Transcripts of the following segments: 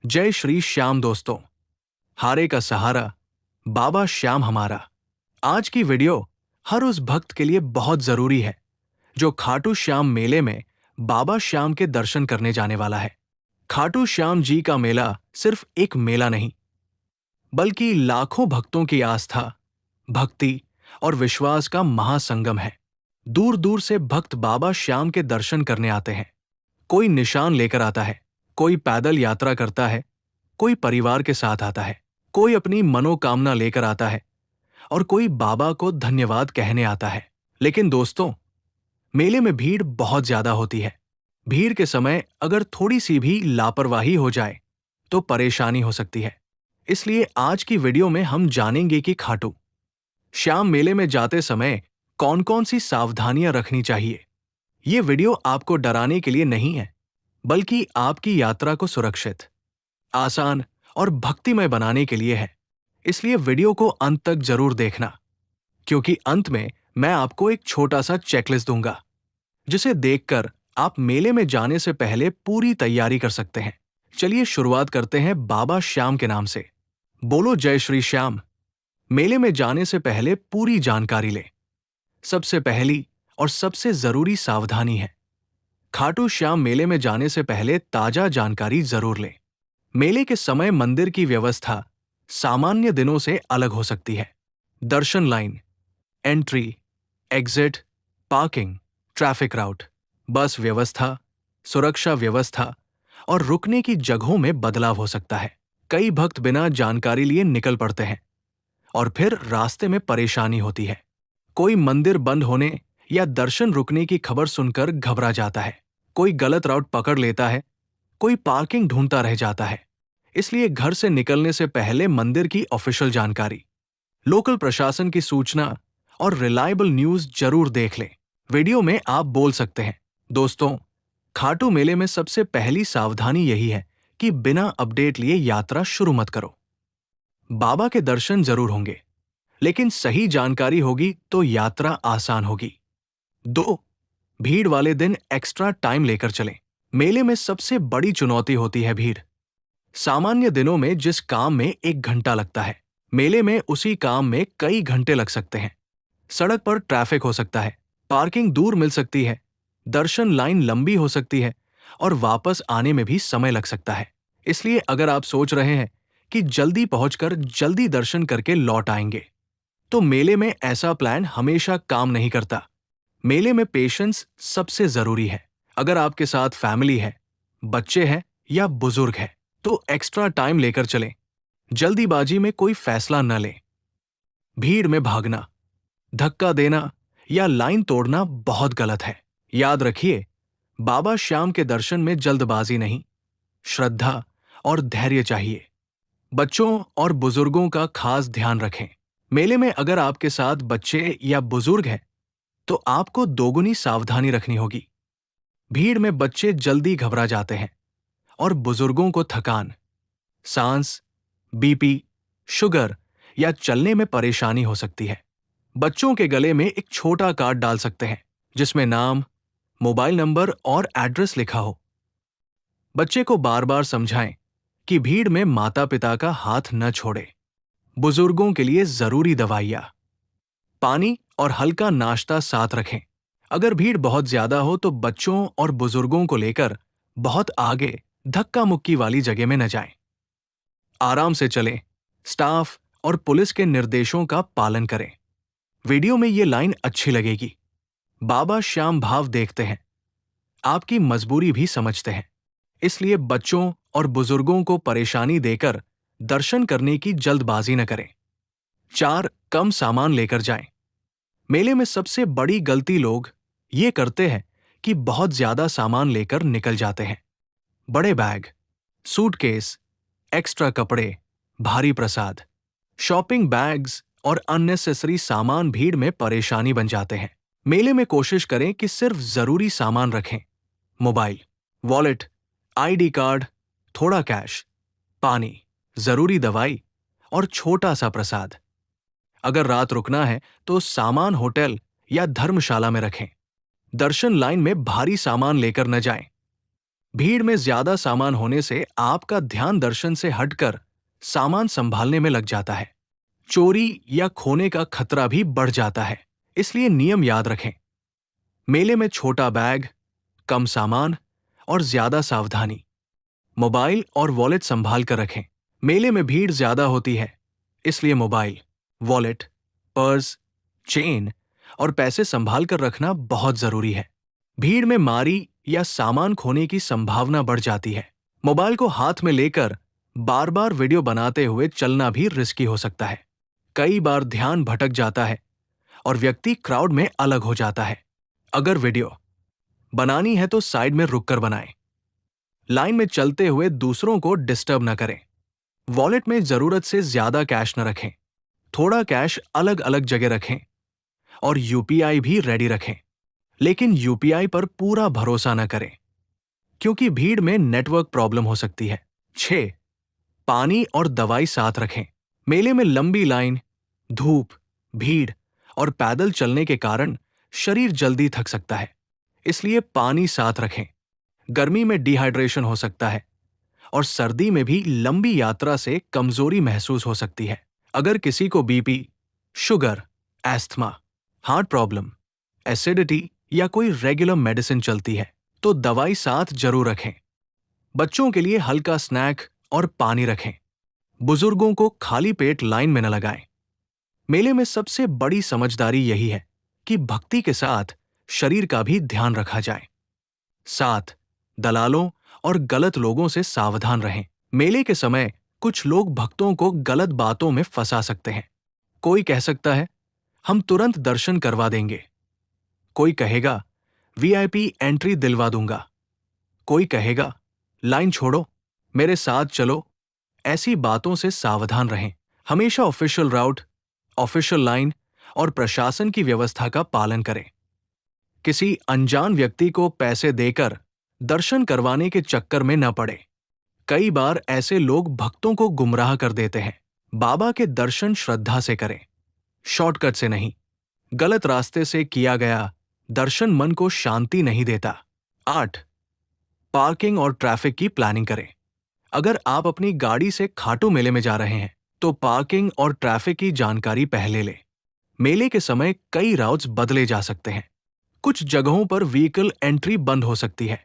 जय श्री श्याम दोस्तों। हारे का सहारा बाबा श्याम हमारा। आज की वीडियो हर उस भक्त के लिए बहुत जरूरी है जो खाटू श्याम मेले में बाबा श्याम के दर्शन करने जाने वाला है। खाटू श्याम जी का मेला सिर्फ एक मेला नहीं, बल्कि लाखों भक्तों की आस्था, भक्ति और विश्वास का महासंगम है। दूर दूर से भक्त बाबा श्याम के दर्शन करने आते हैं। कोई निशान लेकर आता है, कोई पैदल यात्रा करता है, कोई परिवार के साथ आता है, कोई अपनी मनोकामना लेकर आता है और कोई बाबा को धन्यवाद कहने आता है। लेकिन दोस्तों, मेले में भीड़ बहुत ज्यादा होती है। भीड़ के समय अगर थोड़ी सी भी लापरवाही हो जाए तो परेशानी हो सकती है। इसलिए आज की वीडियो में हम जानेंगे कि खाटू श्याम मेले में जाते समय कौन कौन सी सावधानियां रखनी चाहिए। ये वीडियो आपको डराने के लिए नहीं है, बल्कि आपकी यात्रा को सुरक्षित, आसान और भक्तिमय बनाने के लिए है। इसलिए वीडियो को अंत तक जरूर देखना, क्योंकि अंत में मैं आपको एक छोटा सा चेकलिस्ट दूंगा, जिसे देखकर आप मेले में जाने से पहले पूरी तैयारी कर सकते हैं। चलिए शुरुआत करते हैं बाबा श्याम के नाम से। बोलो जय श्री श्याम। मेले में जाने से पहले पूरी जानकारी लें। सबसे पहली और सबसे जरूरी सावधानी है, खाटू श्याम मेले में जाने से पहले ताजा जानकारी जरूर लें। मेले के समय मंदिर की व्यवस्था सामान्य दिनों से अलग हो सकती है। दर्शन line, entry, exit, parking, traffic route, bus व्यवस्था, सुरक्षा व्यवस्था और रुकने की जगहों में बदलाव हो सकता है। कई भक्त बिना जानकारी लिए निकल पड़ते हैं और फिर रास्ते में परेशानी होती है। कोई मंदिर बंद होने या दर्शन रुकने की खबर सुनकर घबरा जाता है, कोई गलत राउट पकड़ लेता है, कोई पार्किंग ढूंढता रह जाता है। इसलिए घर से निकलने से पहले मंदिर की ऑफिशियल जानकारी, लोकल प्रशासन की सूचना और रिलायबल न्यूज जरूर देख लें। वीडियो में आप बोल सकते हैं, दोस्तों, खाटू मेले में सबसे पहली सावधानी यही है कि बिना अपडेट लिए यात्रा शुरू मत करो। बाबा के दर्शन जरूर होंगे, लेकिन सही जानकारी होगी तो यात्रा आसान होगी। 2. भीड़ वाले दिन एक्स्ट्रा टाइम लेकर चलें। मेले में सबसे बड़ी चुनौती होती है भीड़। सामान्य दिनों में जिस काम में 1 घंटा लगता है, मेले में उसी काम में कई घंटे लग सकते हैं। सड़क पर ट्रैफिक हो सकता है, पार्किंग दूर मिल सकती है, दर्शन लाइन लंबी हो सकती है और वापस आने में भी समय लग सकता है। इसलिए अगर आप सोच रहे हैं कि जल्दी पहुंचकर जल्दी दर्शन करके लौट आएंगे, तो मेले में ऐसा प्लान हमेशा काम नहीं करता। मेले में पेशेंस सबसे जरूरी है। अगर आपके साथ फैमिली है, बच्चे हैं या बुजुर्ग है, तो एक्स्ट्रा टाइम लेकर चलें। जल्दीबाजी में कोई फैसला न लें। भीड़ में भागना, धक्का देना या लाइन तोड़ना बहुत गलत है। याद रखिए, बाबा श्याम के दर्शन में जल्दबाजी नहीं, श्रद्धा और धैर्य चाहिए। बच्चों और बुजुर्गों का खास ध्यान रखें। मेले में अगर आपके साथ बच्चे या बुजुर्ग हैं, तो आपको दोगुनी सावधानी रखनी होगी। भीड़ में बच्चे जल्दी घबरा जाते हैं और बुजुर्गों को थकान, सांस, बीपी, शुगर या चलने में परेशानी हो सकती है। बच्चों के गले में एक छोटा कार्ड डाल सकते हैं, जिसमें नाम, मोबाइल नंबर और एड्रेस लिखा हो। बच्चे को बार बार समझाएं कि भीड़ में माता पिता का हाथ न छोड़े। बुजुर्गों के लिए जरूरी दवाइयां, पानी और हल्का नाश्ता साथ रखें। अगर भीड़ बहुत ज्यादा हो तो बच्चों और बुजुर्गों को लेकर बहुत आगे धक्का मुक्की वाली जगह में न जाएं। आराम से चलें, स्टाफ और पुलिस के निर्देशों का पालन करें। वीडियो में ये लाइन अच्छी लगेगी। बाबा श्याम भाव देखते हैं, आपकी मजबूरी भी समझते हैं। इसलिए बच्चों और बुजुर्गों को परेशानी देकर दर्शन करने की जल्दबाजी न करें। 4. कम सामान लेकर जाएं। मेले में सबसे बड़ी गलती लोग ये करते हैं कि बहुत ज्यादा सामान लेकर निकल जाते हैं। बड़े बैग, सूटकेस, एक्स्ट्रा कपड़े, भारी प्रसाद, शॉपिंग बैग्स और अननेसेसरी सामान भीड़ में परेशानी बन जाते हैं। मेले में कोशिश करें कि सिर्फ जरूरी सामान रखें। मोबाइल, वॉलेट, आईडी कार्ड, थोड़ा कैश, पानी, जरूरी दवाई और छोटा सा प्रसाद। अगर रात रुकना है तो सामान होटल या धर्मशाला में रखें। दर्शन लाइन में भारी सामान लेकर न जाएं। भीड़ में ज्यादा सामान होने से आपका ध्यान दर्शन से हटकर सामान संभालने में लग जाता है। चोरी या खोने का खतरा भी बढ़ जाता है, इसलिए नियम याद रखें। मेले में छोटा बैग, कम सामान और ज्यादा सावधानी। मोबाइल और वॉलेट संभाल कर रखें। मेले में भीड़ ज्यादा होती है, इसलिए मोबाइल, वॉलेट, पर्स, चेन और पैसे संभाल कर रखना बहुत जरूरी है। भीड़ में मारी या सामान खोने की संभावना बढ़ जाती है। मोबाइल को हाथ में लेकर बार बार वीडियो बनाते हुए चलना भी रिस्की हो सकता है। कई बार ध्यान भटक जाता है और व्यक्ति क्राउड में अलग हो जाता है। अगर वीडियो बनानी है तो साइड में रुककर बनाएं। लाइन में चलते हुए दूसरों को डिस्टर्ब न करें। वॉलेट में जरूरत से ज्यादा कैश न रखें। थोड़ा कैश अलग अलग जगह रखें और यूपीआई भी रेडी रखें। लेकिन यूपीआई पर पूरा भरोसा न करें, क्योंकि भीड़ में नेटवर्क प्रॉब्लम हो सकती है। 6. पानी और दवाई साथ रखें। मेले में लंबी लाइन, धूप, भीड़ और पैदल चलने के कारण शरीर जल्दी थक सकता है, इसलिए पानी साथ रखें। गर्मी में डिहाइड्रेशन हो सकता है और सर्दी में भी लंबी यात्रा से कमजोरी महसूस हो सकती है। अगर किसी को BP, sugar, asthma, heart problem, acidity या कोई रेगुलर मेडिसिन चलती है तो दवाई साथ जरूर रखें। बच्चों के लिए हल्का स्नैक और पानी रखें। बुजुर्गों को खाली पेट लाइन में न लगाएं। मेले में सबसे बड़ी समझदारी यही है कि भक्ति के साथ शरीर का भी ध्यान रखा जाए। 7. दलालों और गलत लोगों से सावधान रहें। मेले के समय कुछ लोग भक्तों को गलत बातों में फंसा सकते हैं। कोई कह सकता है, हम तुरंत दर्शन करवा देंगे। कोई कहेगा, वीआईपी एंट्री दिलवा दूंगा। कोई कहेगा, लाइन छोड़ो, मेरे साथ चलो। ऐसी बातों से सावधान रहें। हमेशा ऑफिशियल राउट, ऑफिशियल लाइन और प्रशासन की व्यवस्था का पालन करें। किसी अनजान व्यक्ति को पैसे देकर दर्शन करवाने के चक्कर में न पड़े। कई बार ऐसे लोग भक्तों को गुमराह कर देते हैं। बाबा के दर्शन श्रद्धा से करें, शॉर्टकट से नहीं। गलत रास्ते से किया गया दर्शन मन को शांति नहीं देता। 8. पार्किंग और ट्रैफिक की प्लानिंग करें। अगर आप अपनी गाड़ी से खाटू मेले में जा रहे हैं तो पार्किंग और ट्रैफिक की जानकारी पहले लें। मेले के समय कई राउट्स बदले जा सकते हैं। कुछ जगहों पर व्हीकल एंट्री बंद हो सकती है।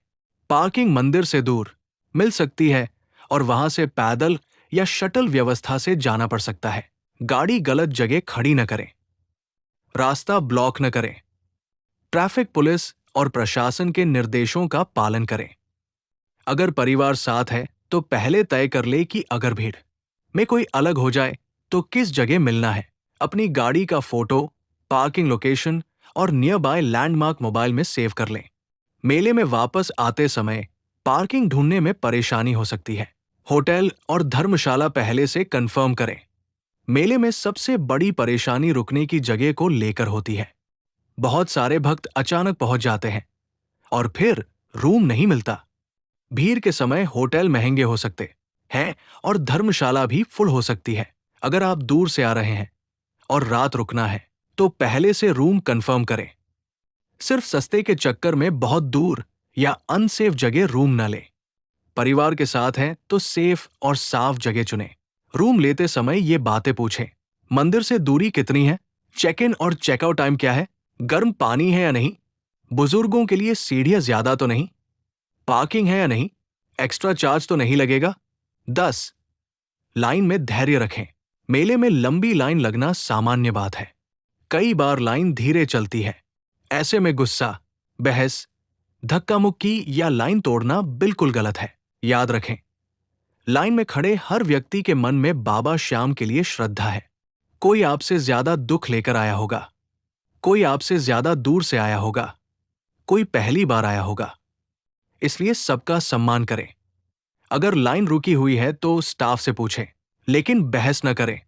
पार्किंग मंदिर से दूर मिल सकती है और वहां से पैदल या शटल व्यवस्था से जाना पड़ सकता है। गाड़ी गलत जगह खड़ी न करें। रास्ता ब्लॉक न करें। ट्रैफिक पुलिस और प्रशासन के निर्देशों का पालन करें। अगर परिवार साथ है तो पहले तय कर ले कि अगर भीड़ में कोई अलग हो जाए तो किस जगह मिलना है। अपनी गाड़ी का फोटो, पार्किंग लोकेशन और नियर बाय लैंडमार्क मोबाइल में सेव कर लें। मेले में वापस आते समय पार्किंग ढूंढने में परेशानी हो सकती है। होटल और धर्मशाला पहले से कंफर्म करें। मेले में सबसे बड़ी परेशानी रुकने की जगह को लेकर होती है। बहुत सारे भक्त अचानक पहुंच जाते हैं और फिर रूम नहीं मिलता। भीड़ के समय होटल महंगे हो सकते हैं और धर्मशाला भी फुल हो सकती है। अगर आप दूर से आ रहे हैं और रात रुकना है तो पहले से रूम कंफर्म करें। सिर्फ सस्ते के चक्कर में बहुत दूर या अनसेफ जगह रूम न लें। परिवार के साथ हैं तो सेफ और साफ जगह चुनें। रूम लेते समय ये बातें पूछें। मंदिर से दूरी कितनी है? चेक इन और चेकआउट टाइम क्या है? गर्म पानी है या नहीं? बुजुर्गों के लिए सीढ़ियां ज्यादा तो नहीं? पार्किंग है या नहीं? एक्स्ट्रा चार्ज तो नहीं लगेगा? 10. लाइन में धैर्य रखें। मेले में लंबी लाइन लगना सामान्य बात है। कई बार लाइन धीरे चलती है। ऐसे में गुस्सा, बहस, धक्का मुक्की या लाइन तोड़ना बिल्कुल गलत है। याद रखें, लाइन में खड़े हर व्यक्ति के मन में बाबा श्याम के लिए श्रद्धा है। कोई आपसे ज्यादा दुख लेकर आया होगा, कोई आपसे ज्यादा दूर से आया होगा, कोई पहली बार आया होगा। इसलिए सबका सम्मान करें। अगर लाइन रुकी हुई है तो स्टाफ से पूछें, लेकिन बहस न करें।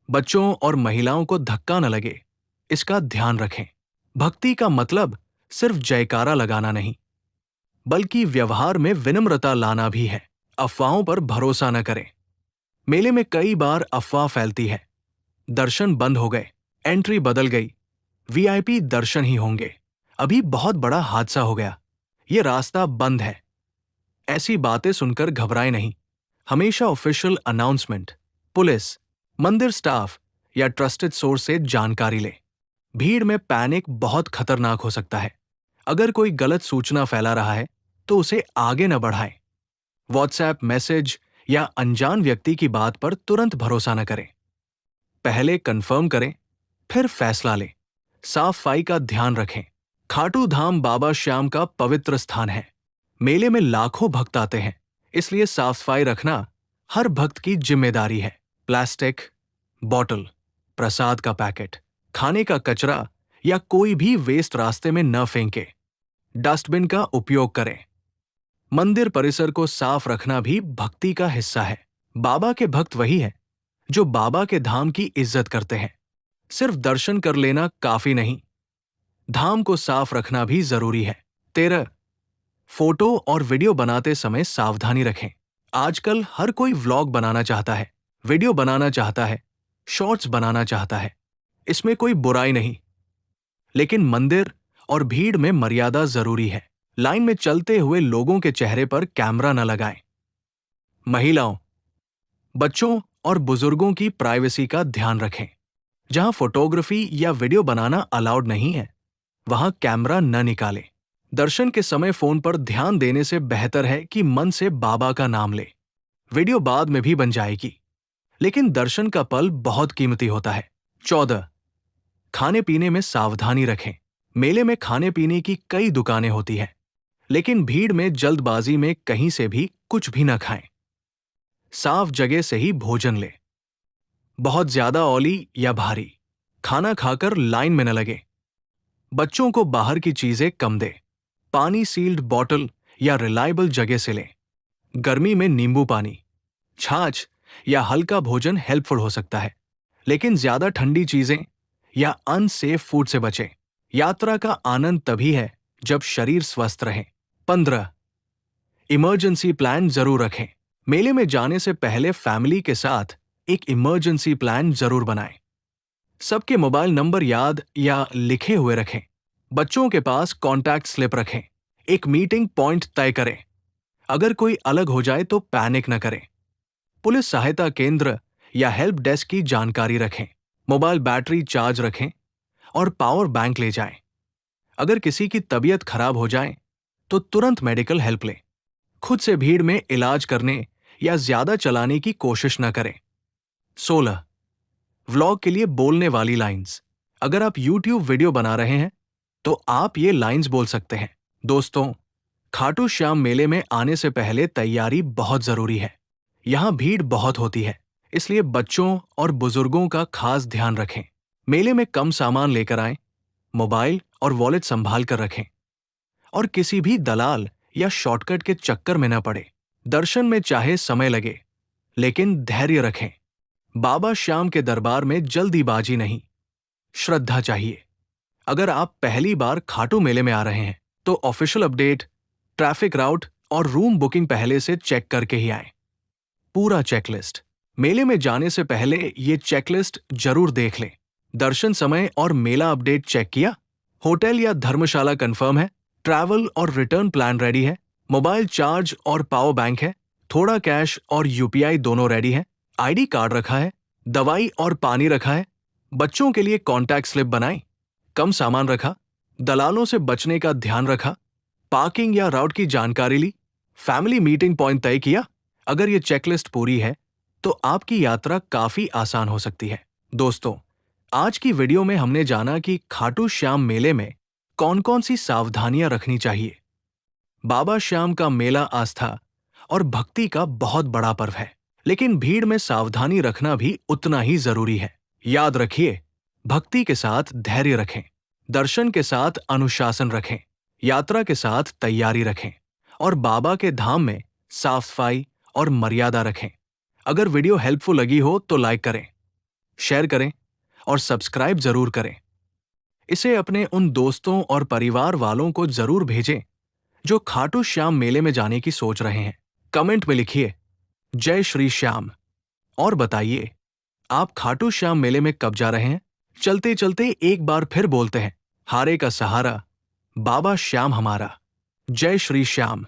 बच्चों और महिलाओं को धक्का न लगे, इसका ध्यान रखें। भक्ति का मतलब सिर्फ जयकारा लगाना नहीं, बल्कि व्यवहार में विनम्रता लाना भी है। अफवाहों पर भरोसा न करें। मेले में कई बार अफवाह फैलती है, दर्शन बंद हो गए, एंट्री बदल गई, वीआईपी दर्शन ही होंगे, अभी बहुत बड़ा हादसा हो गया, ये रास्ता बंद है। ऐसी बातें सुनकर घबराए नहीं। हमेशा ऑफिशियल अनाउंसमेंट, पुलिस, मंदिर स्टाफ या ट्रस्टेड सोर्स से जानकारी लें। भीड़ में पैनिक बहुत खतरनाक हो सकता है। अगर कोई गलत सूचना फैला रहा है तो उसे आगे न बढ़ाएं। व्हाट्सएप मैसेज या अनजान व्यक्ति की बात पर तुरंत भरोसा न करें। पहले कंफर्म करें, फिर फैसला लें। साफ सफाई का ध्यान रखें। खाटू धाम बाबा श्याम का पवित्र स्थान है। मेले में लाखों भक्त आते हैं, इसलिए साफ सफाई रखना हर भक्त की जिम्मेदारी है। प्लास्टिक, बॉटल, प्रसाद का पैकेट, खाने का कचरा या कोई भी वेस्ट रास्ते में न फेंके। डस्टबिन का उपयोग करें। मंदिर परिसर को साफ रखना भी भक्ति का हिस्सा है। बाबा के भक्त वही है जो बाबा के धाम की इज्जत करते हैं। सिर्फ दर्शन कर लेना काफी नहीं, धाम को साफ रखना भी जरूरी है। 13, फोटो और वीडियो बनाते समय सावधानी रखें। आजकल हर कोई व्लॉग बनाना चाहता है, वीडियो बनाना चाहता है, शॉर्ट्स बनाना चाहता है। इसमें कोई बुराई नहीं, लेकिन मंदिर और भीड़ में मर्यादा जरूरी है। लाइन में चलते हुए लोगों के चेहरे पर कैमरा न लगाएं। महिलाओं, बच्चों और बुजुर्गों की प्राइवेसी का ध्यान रखें। जहां फोटोग्राफी या वीडियो बनाना अलाउड नहीं है, वहां कैमरा न निकालें। दर्शन के समय फोन पर ध्यान देने से बेहतर है कि मन से बाबा का नाम ले। वीडियो बाद में भी बन जाएगी, लेकिन दर्शन का पल बहुत कीमती होता है। 14, खाने पीने में सावधानी रखें। मेले में खाने पीने की कई दुकानें होती हैं, लेकिन भीड़ में जल्दबाजी में कहीं से भी कुछ भी न खाएं। साफ जगह से ही भोजन लें। बहुत ज्यादा ऑयली या भारी खाना खाकर लाइन में न लगे। बच्चों को बाहर की चीजें कम दें। पानी सील्ड बॉटल या रिलायबल जगह से लें। गर्मी में नींबू पानी, छाछ या हल्का भोजन हेल्पफुल हो सकता है, लेकिन ज्यादा ठंडी चीजें या अनसेफ फूड से बचें। यात्रा का आनंद तभी है जब शरीर स्वस्थ रहे। 15, इमरजेंसी प्लान जरूर रखें। मेले में जाने से पहले फैमिली के साथ एक इमरजेंसी प्लान जरूर बनाएं। सबके मोबाइल नंबर याद या लिखे हुए रखें। बच्चों के पास कॉन्टैक्ट स्लिप रखें। एक मीटिंग पॉइंट तय करें। अगर कोई अलग हो जाए तो पैनिक न करें। पुलिस सहायता केंद्र या हेल्प डेस्क की जानकारी रखें। मोबाइल बैटरी चार्ज रखें और पावर बैंक ले जाएं। अगर किसी की तबीयत खराब हो जाए तो तुरंत मेडिकल हेल्प लें। खुद से भीड़ में इलाज करने या ज्यादा चलाने की कोशिश न करें। 16, व्लॉग के लिए बोलने वाली लाइंस। अगर आप YouTube वीडियो बना रहे हैं तो आप ये लाइंस बोल सकते हैं। दोस्तों, खाटू श्याम मेले में आने से पहले तैयारी बहुत जरूरी है। यहाँ भीड़ बहुत होती है, इसलिए बच्चों और बुजुर्गों का खास ध्यान रखें। मेले में कम सामान लेकर आएं, मोबाइल और वॉलेट संभाल कर रखें और किसी भी दलाल या शॉर्टकट के चक्कर में न पड़े। दर्शन में चाहे समय लगे, लेकिन धैर्य रखें। बाबा श्याम के दरबार में जल्दीबाजी नहीं, श्रद्धा चाहिए। अगर आप पहली बार खाटू मेले में आ रहे हैं तो ऑफिशियल अपडेट, ट्रैफिक राउट और रूम बुकिंग पहले से चेक करके ही आएं। पूरा चेकलिस्ट। मेले में जाने से पहले ये चेकलिस्ट जरूर देख लें। दर्शन समय और मेला अपडेट चेक किया? होटल या धर्मशाला कंफर्म है? ट्रैवल और रिटर्न प्लान रेडी है? मोबाइल चार्ज और पावर बैंक है? थोड़ा कैश और यूपीआई दोनों रेडी है? आईडी कार्ड रखा है? दवाई और पानी रखा है? बच्चों के लिए कॉन्टैक्ट स्लिप बनाई? कम सामान रखा? दलालों से बचने का ध्यान रखा? पार्किंग या राउट की जानकारी ली? फैमिली मीटिंग पॉइंट तय किया? अगर ये चेकलिस्ट पूरी है तो आपकी यात्रा काफी आसान हो सकती है। दोस्तों, आज की वीडियो में हमने जाना कि खाटू श्याम मेले में कौन-कौन सी सावधानियां रखनी चाहिए। बाबा श्याम का मेला आस्था और भक्ति का बहुत बड़ा पर्व है, लेकिन भीड़ में सावधानी रखना भी उतना ही जरूरी है। याद रखिए, भक्ति के साथ धैर्य रखें, दर्शन के साथ अनुशासन रखें, यात्रा के साथ तैयारी रखें और बाबा के धाम में साफ सफाई और मर्यादा रखें। अगर वीडियो हेल्पफुल लगी हो तो लाइक करें, शेयर करें और सब्सक्राइब जरूर करें। इसे अपने उन दोस्तों और परिवार वालों को जरूर भेजें जो खाटू श्याम मेले में जाने की सोच रहे हैं। कमेंट में लिखिए जय श्री श्याम और बताइए आप खाटू श्याम मेले में कब जा रहे हैं। चलते चलते एक बार फिर बोलते हैं, हारे का सहारा बाबा श्याम हमारा। जय श्री श्याम।